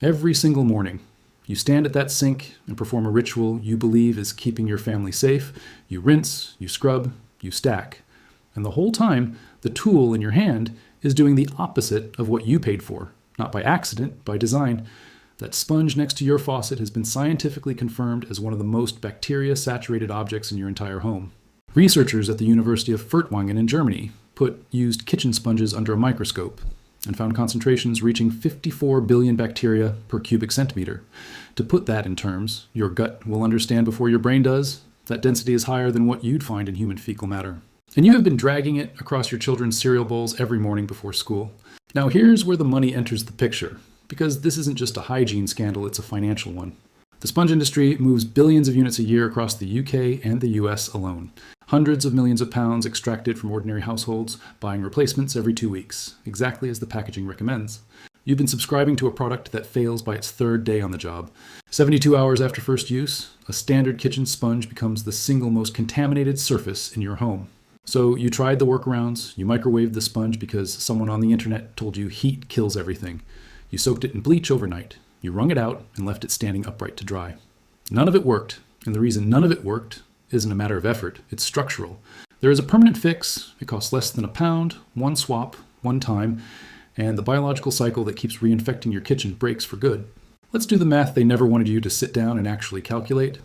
Every single morning, you stand at that sink and perform a ritual you believe is keeping your family safe. You rinse, you scrub, you stack. And the whole time, the tool in your hand is doing the opposite of what you paid for. Not by accident, by design. That sponge next to your faucet has been scientifically confirmed as one of the most bacteria-saturated objects in your entire home. Researchers at the University of Furtwangen in Germany used kitchen sponges under a microscope and found concentrations reaching 54 billion bacteria per cubic centimeter. To put that in terms your gut will understand before your brain does, that density is higher than what you'd find in human fecal matter. And you have been dragging it across your children's cereal bowls every morning before school. Now here's where the money enters the picture, because this isn't just a hygiene scandal, it's a financial one. The sponge industry moves billions of units a year across the UK and the US alone. Hundreds of millions of pounds extracted from ordinary households, buying replacements every 2 weeks, exactly as the packaging recommends. You've been subscribing to a product that fails by its third day on the job. 72 hours after first use, a standard kitchen sponge becomes the single most contaminated surface in your home. So you tried the workarounds, you microwaved the sponge because someone on the internet told you heat kills everything. You soaked it in bleach overnight. You wrung it out and left it standing upright to dry. None of it worked, and the reason none of it worked isn't a matter of effort, it's structural. There is a permanent fix, it costs less than £1, one swap, one time, and the biological cycle that keeps reinfecting your kitchen breaks for good. Let's do the math they never wanted you to sit down and actually calculate.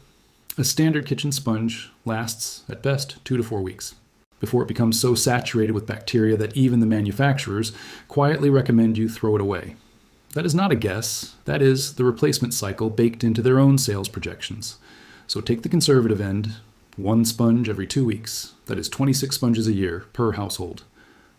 A standard kitchen sponge lasts, at best, 2 to 4 weeks, before it becomes so saturated with bacteria that even the manufacturers quietly recommend you throw it away. That is not a guess, that is the replacement cycle baked into their own sales projections. So take the conservative end, 1 sponge every 2 weeks, that is 26 sponges a year per household.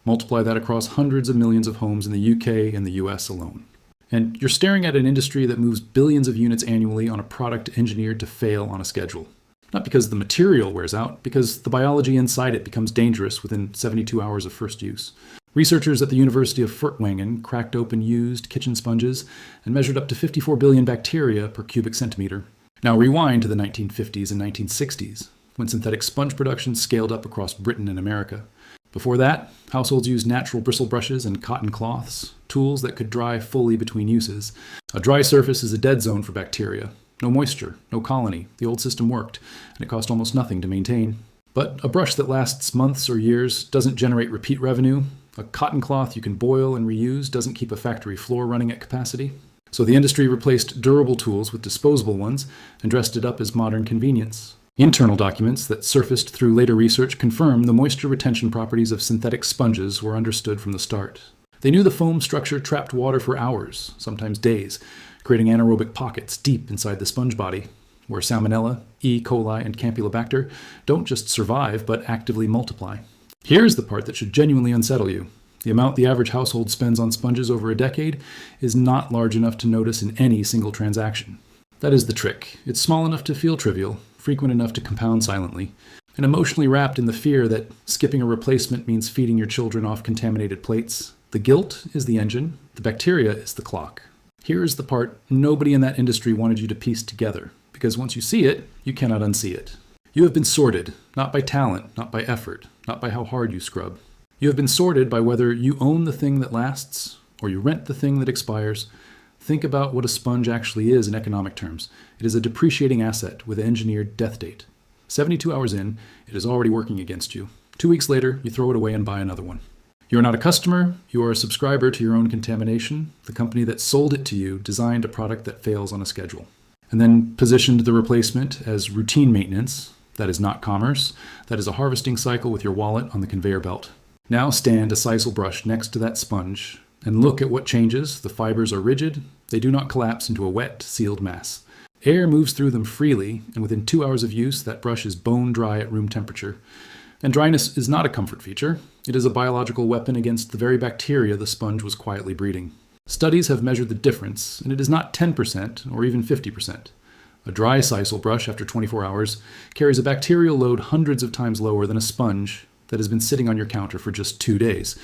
Multiply that across hundreds of millions of homes in the UK and the US alone. And you're staring at an industry that moves billions of units annually on a product engineered to fail on a schedule. Not because the material wears out, because the biology inside it becomes dangerous within 72 hours of first use. Researchers at the University of Furtwangen cracked open used kitchen sponges and measured up to 54 billion bacteria per cubic centimeter. Now rewind to the 1950s and 1960s, when synthetic sponge production scaled up across Britain and America. Before that, households used natural bristle brushes and cotton cloths, tools that could dry fully between uses. A dry surface is a dead zone for bacteria. No moisture, no colony. The old system worked, and it cost almost nothing to maintain. But a brush that lasts months or years doesn't generate repeat revenue. A cotton cloth you can boil and reuse doesn't keep a factory floor running at capacity. So the industry replaced durable tools with disposable ones and dressed it up as modern convenience. Internal documents that surfaced through later research confirm the moisture retention properties of synthetic sponges were understood from the start. They knew the foam structure trapped water for hours, sometimes days, creating anaerobic pockets deep inside the sponge body, where Salmonella, E. coli, and Campylobacter don't just survive, but actively multiply. Here's the part that should genuinely unsettle you. The amount the average household spends on sponges over a decade is not large enough to notice in any single transaction. That is the trick. It's small enough to feel trivial, frequent enough to compound silently, and emotionally wrapped in the fear that skipping a replacement means feeding your children off contaminated plates. The guilt is the engine, the bacteria is the clock. Here's the part nobody in that industry wanted you to piece together, because once you see it, you cannot unsee it. You have been sorted, not by talent, not by effort, not by how hard you scrub. You have been sorted by whether you own the thing that lasts, or you rent the thing that expires. Think about what a sponge actually is in economic terms. It is a depreciating asset with an engineered death date. 72 hours in, it is already working against you. 2 weeks later, you throw it away and buy another one. You are not a customer, you are a subscriber to your own contamination. The company that sold it to you designed a product that fails on a schedule, and then positioned the replacement as routine maintenance. That is not commerce. That is a harvesting cycle with your wallet on the conveyor belt. Now stand a sisal brush next to that sponge and look at what changes. The fibers are rigid. They do not collapse into a wet, sealed mass. Air moves through them freely, and within 2 hours of use, that brush is bone dry at room temperature. And dryness is not a comfort feature. It is a biological weapon against the very bacteria the sponge was quietly breeding. Studies have measured the difference, and it is not 10% or even 50%. A dry sisal brush after 24 hours carries a bacterial load hundreds of times lower than a sponge that has been sitting on your counter for just 2 days.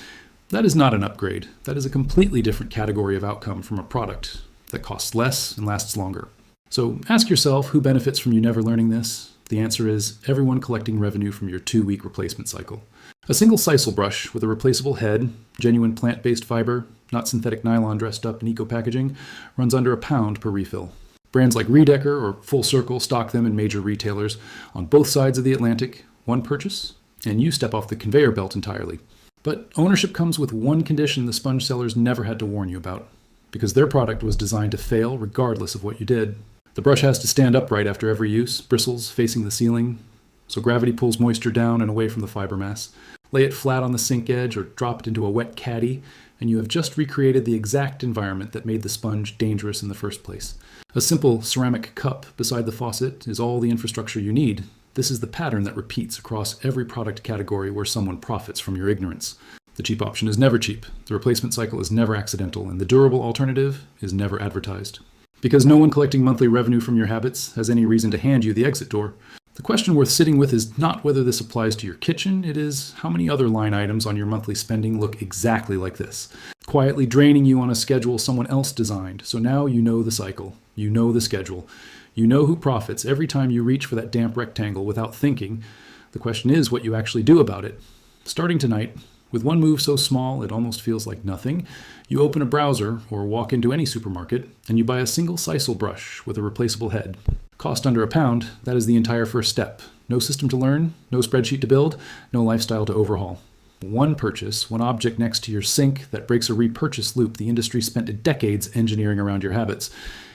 That is not an upgrade. That is a completely different category of outcome from a product that costs less and lasts longer. So ask yourself who benefits from you never learning this. The answer is everyone collecting revenue from your 2-week replacement cycle. A single sisal brush with a replaceable head, genuine plant-based fiber, not synthetic nylon dressed up in eco-packaging, runs under £1 per refill. Brands like Redecker or Full Circle stock them in major retailers on both sides of the Atlantic. One purchase, and you step off the conveyor belt entirely. But ownership comes with one condition the sponge sellers never had to warn you about, because their product was designed to fail regardless of what you did. The brush has to stand upright after every use, bristles facing the ceiling, so gravity pulls moisture down and away from the fiber mass. Lay it flat on the sink edge or drop it into a wet caddy, and you have just recreated the exact environment that made the sponge dangerous in the first place. A simple ceramic cup beside the faucet is all the infrastructure you need. This is the pattern that repeats across every product category where someone profits from your ignorance. The cheap option is never cheap, the replacement cycle is never accidental, and the durable alternative is never advertised. Because no one collecting monthly revenue from your habits has any reason to hand you the exit door. The question worth sitting with is not whether this applies to your kitchen, it is how many other line items on your monthly spending look exactly like this, quietly draining you on a schedule someone else designed. So now you know the cycle, you know the schedule, you know who profits every time you reach for that damp rectangle without thinking. The question is what you actually do about it. Starting tonight, with one move so small it almost feels like nothing, you open a browser or walk into any supermarket and you buy a single sisal brush with a replaceable head. Cost under £1, that is the entire first step. No system to learn, no spreadsheet to build, no lifestyle to overhaul. One purchase, one object next to your sink that breaks a repurchase loop the industry spent decades engineering around your habits.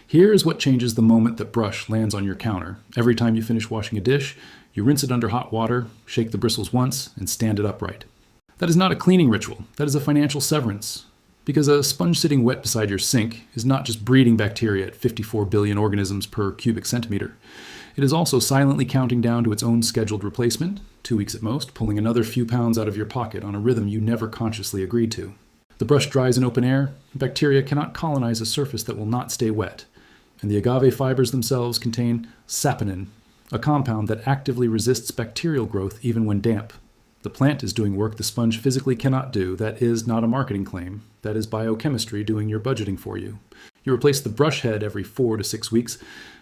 Here is what changes the moment that brush lands on your counter. Every time you finish washing a dish, you rinse it under hot water, shake the bristles once, and stand it upright. That is not a cleaning ritual, that is a financial severance. Because a sponge sitting wet beside your sink is not just breeding bacteria at 54 billion organisms per cubic centimeter. It is also silently counting down to its own scheduled replacement, 2 weeks at most, pulling another few pounds out of your pocket on a rhythm you never consciously agreed to. The brush dries in open air, and bacteria cannot colonize a surface that will not stay wet. And the agave fibers themselves contain saponin, a compound that actively resists bacterial growth even when damp. The plant is doing work the sponge physically cannot do. That is not a marketing claim. That is biochemistry doing your budgeting for you. You replace the brush head every 4 to 6 weeks,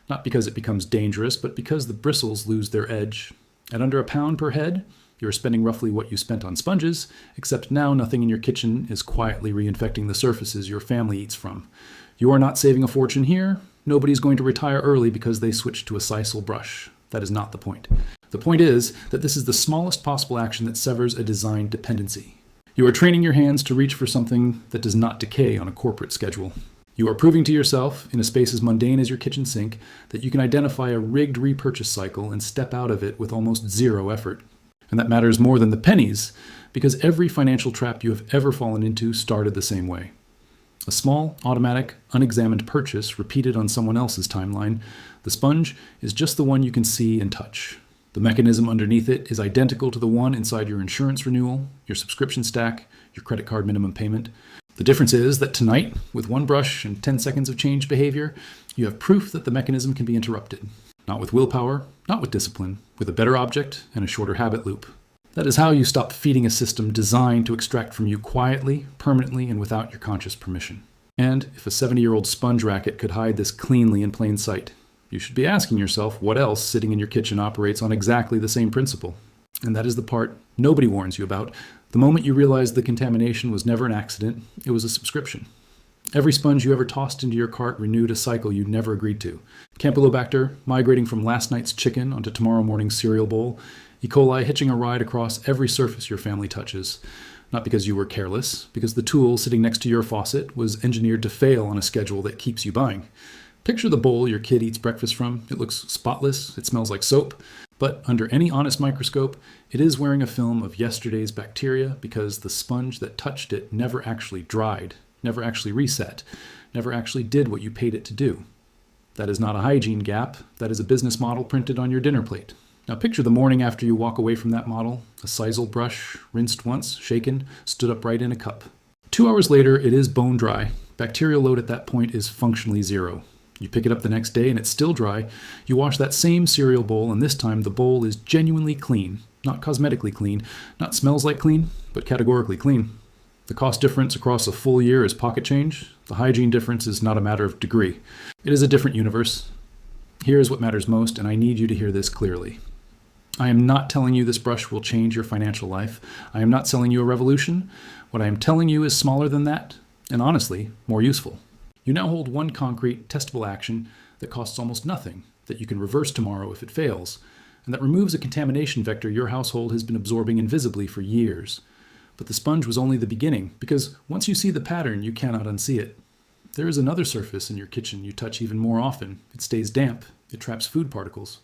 not because it becomes dangerous, but because the bristles lose their edge. At under £1 per head, you are spending roughly what you spent on sponges, except now nothing in your kitchen is quietly reinfecting the surfaces your family eats from. You are not saving a fortune here. Nobody's going to retire early because they switched to a sisal brush. That is not the point. The point is that this is the smallest possible action that severs a design dependency. You are training your hands to reach for something that does not decay on a corporate schedule. You are proving to yourself, in a space as mundane as your kitchen sink, that you can identify a rigged repurchase cycle and step out of it with almost zero effort. And that matters more than the pennies, because every financial trap you have ever fallen into started the same way. A small, automatic, unexamined purchase repeated on someone else's timeline. The sponge is just the one you can see and touch. The mechanism underneath it is identical to the one inside your insurance renewal, your subscription stack, your credit card minimum payment. The difference is that tonight, with one brush and 10 seconds of changed behavior, you have proof that the mechanism can be interrupted. Not with willpower, not with discipline, with a better object and a shorter habit loop. That is how you stop feeding a system designed to extract from you quietly, permanently, and without your conscious permission. And if a 70-year-old sponge racket could hide this cleanly in plain sight, you should be asking yourself what else sitting in your kitchen operates on exactly the same principle. And that is the part nobody warns you about. The moment you realize the contamination was never an accident, it was a subscription. Every sponge you ever tossed into your cart renewed a cycle you never agreed to. Campylobacter migrating from last night's chicken onto tomorrow morning's cereal bowl. E. coli hitching a ride across every surface your family touches. Not because you were careless, because the tool sitting next to your faucet was engineered to fail on a schedule that keeps you buying. Picture the bowl your kid eats breakfast from. It looks spotless, it smells like soap, but under any honest microscope, it is wearing a film of yesterday's bacteria because the sponge that touched it never actually dried, never actually reset, never actually did what you paid it to do. That is not a hygiene gap, that is a business model printed on your dinner plate. Now picture the morning after you walk away from that model, a sisal brush, rinsed once, shaken, stood upright in a cup. 2 hours later, it is bone dry. Bacterial load at that point is functionally zero. You pick it up the next day and it's still dry. You wash that same cereal bowl and this time the bowl is genuinely clean. Not cosmetically clean, not smells like clean, but categorically clean. The cost difference across a full year is pocket change. The hygiene difference is not a matter of degree. It is a different universe. Here is what matters most, and I need you to hear this clearly. I am not telling you this brush will change your financial life. I am not selling you a revolution. What I am telling you is smaller than that. and honestly, more useful. You now hold one concrete, testable action that costs almost nothing, that you can reverse tomorrow if it fails, and that removes a contamination vector your household has been absorbing invisibly for years. But the sponge was only the beginning, because once you see the pattern, you cannot unsee it. There is another surface in your kitchen you touch even more often. It stays damp. It traps food particles.